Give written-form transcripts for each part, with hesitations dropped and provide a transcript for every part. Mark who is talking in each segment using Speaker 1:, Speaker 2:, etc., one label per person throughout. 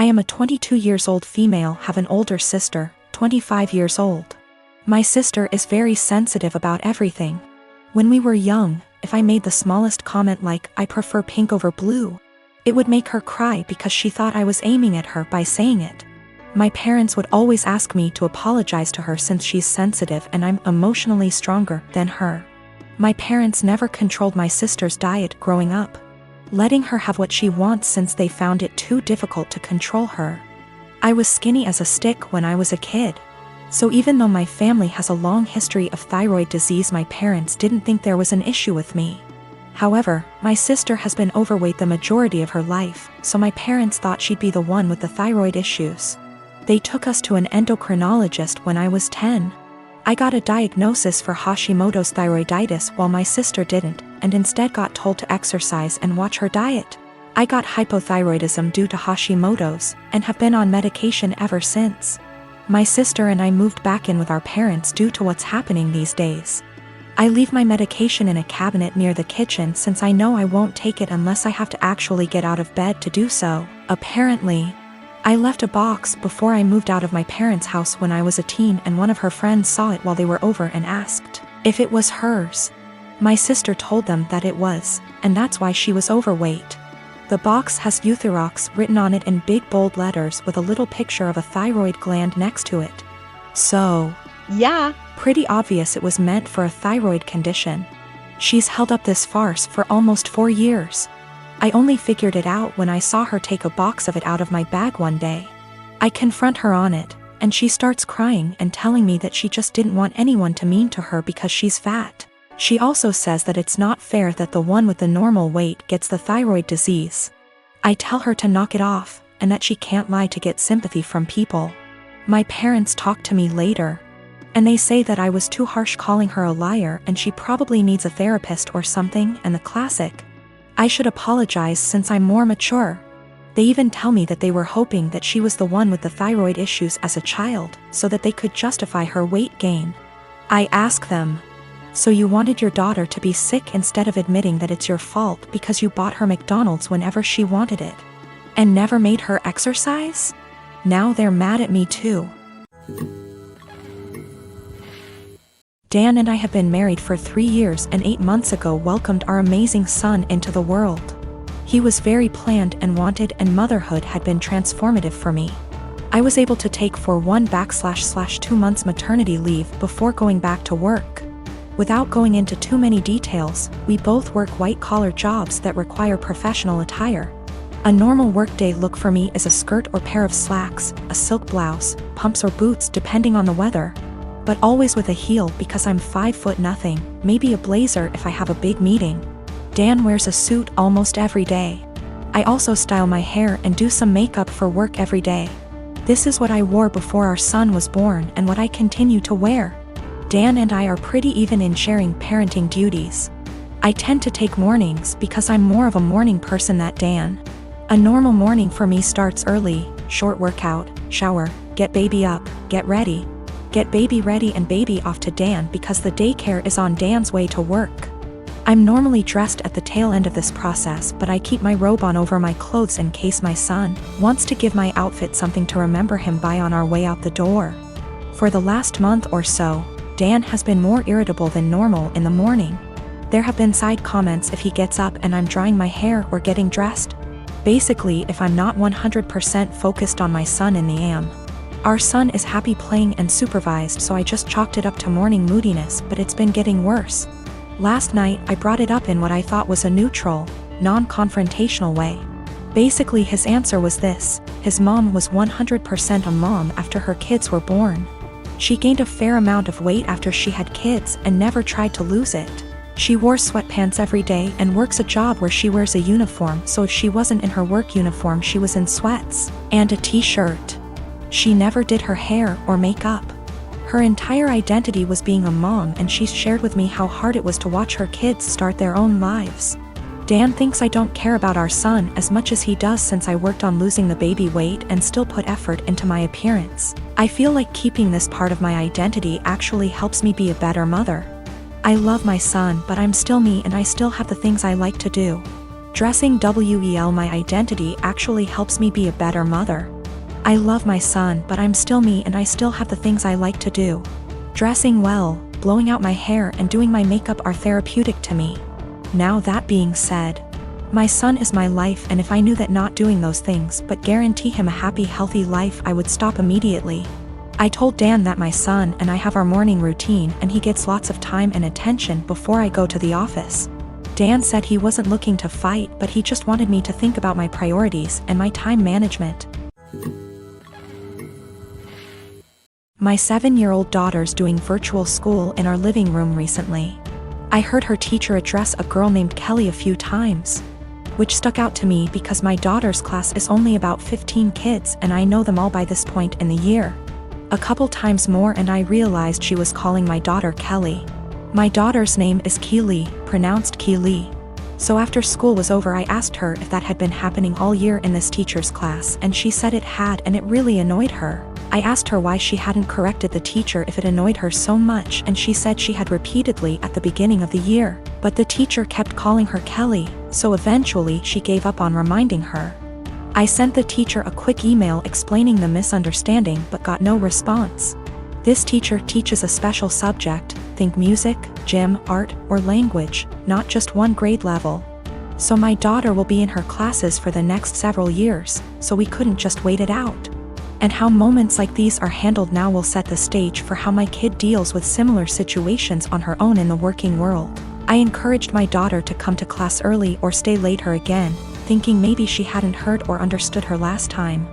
Speaker 1: I am a 22 years old female, have an older sister, 25 years old. My sister is very sensitive about everything. When we were young, if I made the smallest comment like, I prefer pink over blue, it would make her cry because she thought I was aiming at her by saying it. My parents would always ask me to apologize to her since she's sensitive and I'm emotionally stronger than her. My parents never controlled my sister's diet growing up, letting her have what she wants since they found it too difficult to control her. I was skinny as a stick when I was a kid. So even though my family has a long history of thyroid disease, my parents didn't think there was an issue with me. However, my sister has been overweight the majority of her life, so my parents thought she'd be the one with the thyroid issues. They took us to an endocrinologist when I was 10. I got a diagnosis for Hashimoto's thyroiditis while my sister didn't, and instead got told to exercise and watch her diet. I got hypothyroidism due to Hashimoto's, and have been on medication ever since. My sister and I moved back in with our parents due to what's happening these days. I leave my medication in a cabinet near the kitchen since I know I won't take it unless I have to actually get out of bed to do so. Apparently, I left a box before I moved out of my parents' house when I was a teen, and one of her friends saw it while they were over and asked if it was hers. My sister told them that it was, and that's why she was overweight. The box has Euthyrox written on it in big bold letters with a little picture of a thyroid gland next to it. So, yeah, pretty obvious it was meant for a thyroid condition. She's held up this farce for almost 4 years. I only figured it out when I saw her take a box of it out of my bag one day. I confront her on it, and she starts crying and telling me that she just didn't want anyone to mean to her because she's fat. She also says that it's not fair that the one with the normal weight gets the thyroid disease. I tell her to knock it off, and that she can't lie to get sympathy from people. My parents talk to me later, and they say that I was too harsh calling her a liar and she probably needs a therapist or something, and the classic, I should apologize since I'm more mature. They even tell me that they were hoping that she was the one with the thyroid issues as a child, so that they could justify her weight gain. I ask them, so you wanted your daughter to be sick instead of admitting that it's your fault because you bought her McDonald's whenever she wanted it, and never made her exercise? Now they're mad at me too. Dan and I have been married for 3 years and 8 months ago welcomed our amazing son into the world. He was very planned and wanted, and motherhood had been transformative for me. I was able to take for 1/2 months maternity leave before going back to work. Without going into too many details, we both work white-collar jobs that require professional attire. A normal workday look for me is a skirt or pair of slacks, a silk blouse, pumps or boots depending on the weather, but always with a heel because I'm 5'0", maybe a blazer if I have a big meeting. Dan wears a suit almost every day. I also style my hair and do some makeup for work every day. This is what I wore before our son was born and what I continue to wear. Dan and I are pretty even in sharing parenting duties. I tend to take mornings because I'm more of a morning person than Dan. A normal morning for me starts early, short workout, shower, get baby up, get ready. Get baby ready and baby off to Dan because the daycare is on Dan's way to work. I'm normally dressed at the tail end of this process, but I keep my robe on over my clothes in case my son wants to give my outfit something to remember him by on our way out the door. For the last month or so, Dan has been more irritable than normal in the morning. There have been side comments if he gets up and I'm drying my hair or getting dressed. Basically, if I'm not 100% focused on my son in the AM. Our son is happy playing and supervised, so I just chalked it up to morning moodiness, but it's been getting worse. Last night, I brought it up in what I thought was a neutral, non-confrontational way. Basically, his answer was this: his mom was 100% a mom after her kids were born. She gained a fair amount of weight after she had kids and never tried to lose it. She wore sweatpants every day and works a job where she wears a uniform, so if she wasn't in her work uniform she was in sweats and a t-shirt. She never did her hair or makeup. Her entire identity was being a mom, and she's shared with me how hard it was to watch her kids start their own lives. Dan thinks I don't care about our son as much as he does since I worked on losing the baby weight and still put effort into my appearance. I feel like keeping this part of my identity actually helps me be a better mother. I love my son, but I'm still me and I still have the things I like to do. Dressing well my identity actually helps me be a better mother. I love my son, but I'm still me and I still have the things I like to do. Dressing well, blowing out my hair and doing my makeup are therapeutic to me. Now that being said, my son is my life, and if I knew that not doing those things but guarantee him a happy, healthy life, I would stop immediately. I told Dan that my son and I have our morning routine and he gets lots of time and attention before I go to the office. Dan said he wasn't looking to fight, but he just wanted me to think about my priorities and my time management. My 7-year-old daughter's doing virtual school in our living room recently. I heard her teacher address a girl named Kelly a few times, which stuck out to me because my daughter's class is only about 15 kids and I know them all by this point in the year. A couple times more and I realized she was calling my daughter Kelly. My daughter's name is Keely, pronounced Keely. So after school was over I asked her if that had been happening all year in this teacher's class, and she said it had, and it really annoyed her. I asked her why she hadn't corrected the teacher if it annoyed her so much, and she said she had repeatedly at the beginning of the year, but the teacher kept calling her Kelly, so eventually she gave up on reminding her. I sent the teacher a quick email explaining the misunderstanding but got no response. This teacher teaches a special subject, think music, gym, art, or language, not just one grade level. So my daughter will be in her classes for the next several years, so we couldn't just wait it out. And how moments like these are handled now will set the stage for how my kid deals with similar situations on her own in the working world. I encouraged my daughter to come to class early or stay later again, thinking maybe she hadn't heard or understood her last time.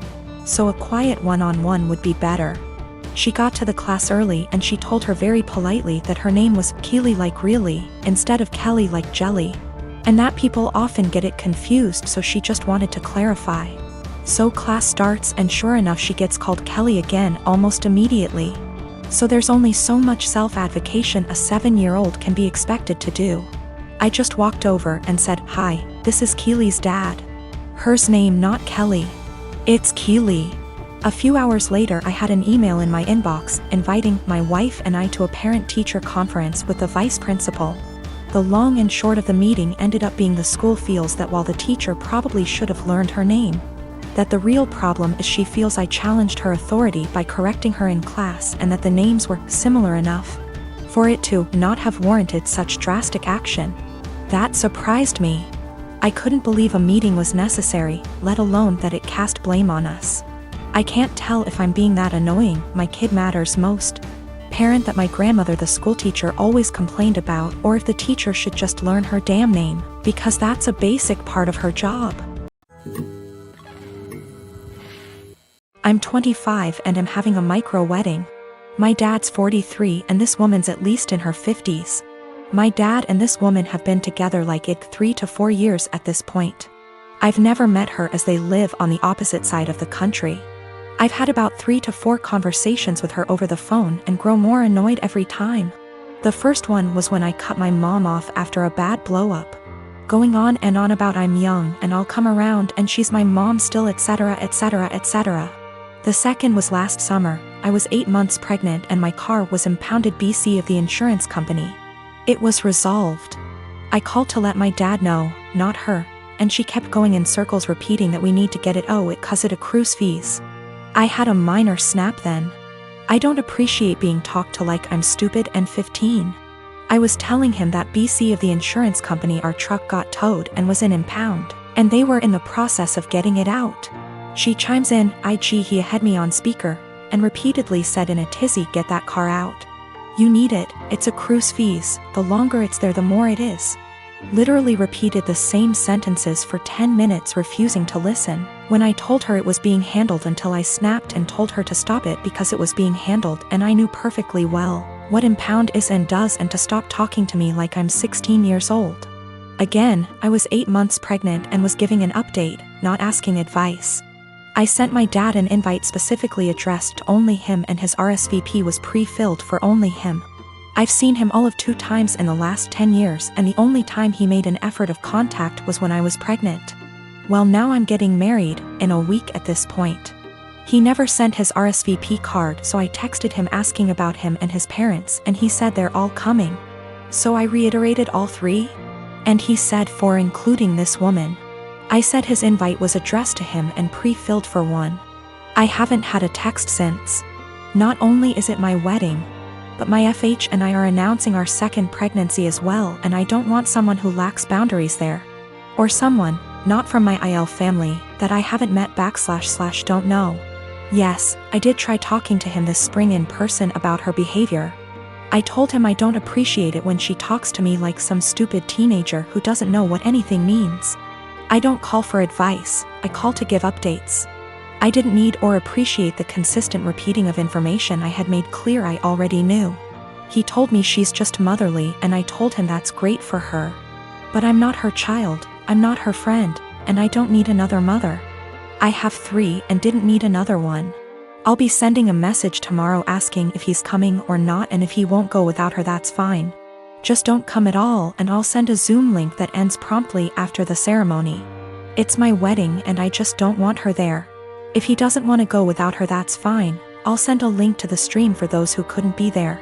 Speaker 1: So a quiet one-on-one would be better. She got to the class early and she told her very politely that her name was Keely like really, instead of Kelly like jelly. And that people often get it confused, so she just wanted to clarify. So class starts and sure enough she gets called Kelly again almost immediately. So there's only so much self-advocation a 7-year-old can be expected to do. I just walked over and said, "Hi, this is Keely's dad. Her's name not Kelly. It's Keely." A few hours later I had an email in my inbox inviting my wife and I to a parent-teacher conference with the vice principal. The long and short of the meeting ended up being the school feels that while the teacher probably should have learned her name, that the real problem is she feels I challenged her authority by correcting her in class, and that the names were similar enough for it to not have warranted such drastic action. That surprised me. I couldn't believe a meeting was necessary, let alone that it cast blame on us. I can't tell if I'm being that annoying, my kid matters most parent that my grandmother the school teacher always complained about, or if the teacher should just learn her damn name, because that's a basic part of her job. I'm 25 and am having a micro wedding. My dad's 43 and this woman's at least in her 50s. My dad and this woman have been together like 3 to 4 years at this point. I've never met her as they live on the opposite side of the country. I've had about 3 to 4 conversations with her over the phone and grow more annoyed every time. The first one was when I cut my mom off after a bad blow-up, going on and on about I'm young and I'll come around and she's my mom still, etc, etc, etc. The second was last summer. I was 8 months pregnant and my car was impounded BC of the insurance company. It was resolved. I called to let my dad know, not her, and she kept going in circles repeating that we need to get it, oh it 'cause it accrues fees. I had a minor snap then. I don't appreciate being talked to like I'm stupid and 15. I was telling him that BC of the insurance company our truck got towed and was in impound, and they were in the process of getting it out. She chimes in, he had me on speaker, and repeatedly said in a tizzy, get that car out. You need it, it's accrues fees, the longer it's there the more it is. Literally repeated the same sentences for 10 minutes, refusing to listen, when I told her it was being handled, until I snapped and told her to stop it because it was being handled and I knew perfectly well what impound is and does, and to stop talking to me like I'm 16 years old. Again, I was 8 months pregnant and was giving an update, not asking advice. I sent my dad an invite specifically addressed to only him, and his RSVP was pre-filled for only him. I've seen him all of 2 times in the last 10 years, and the only time he made an effort of contact was when I was pregnant. Well, now I'm getting married, in a week at this point. He never sent his RSVP card, so I texted him asking about him and his parents, and he said they're all coming. So I reiterated all 3? And he said 4, including this woman. I said his invite was addressed to him and pre-filled for 1. I haven't had a text since. Not only is it my wedding, but my FH and I are announcing our second pregnancy as well, and I don't want someone who lacks boundaries there. Or someone, not from my IL family, that I haven't met / don't know. Yes, I did try talking to him this spring in person about her behavior. I told him I don't appreciate it when she talks to me like some stupid teenager who doesn't know what anything means. I don't call for advice, I call to give updates. I didn't need or appreciate the consistent repeating of information I had made clear I already knew. He told me she's just motherly, and I told him that's great for her. But I'm not her child, I'm not her friend, and I don't need another mother. I have 3 and didn't need another one. I'll be sending a message tomorrow asking if he's coming or not, and if he won't go without her, that's fine. Just don't come at all, and I'll send a Zoom link that ends promptly after the ceremony. It's my wedding and I just don't want her there. If he doesn't want to go without her, that's fine. I'll send a link to the stream for those who couldn't be there.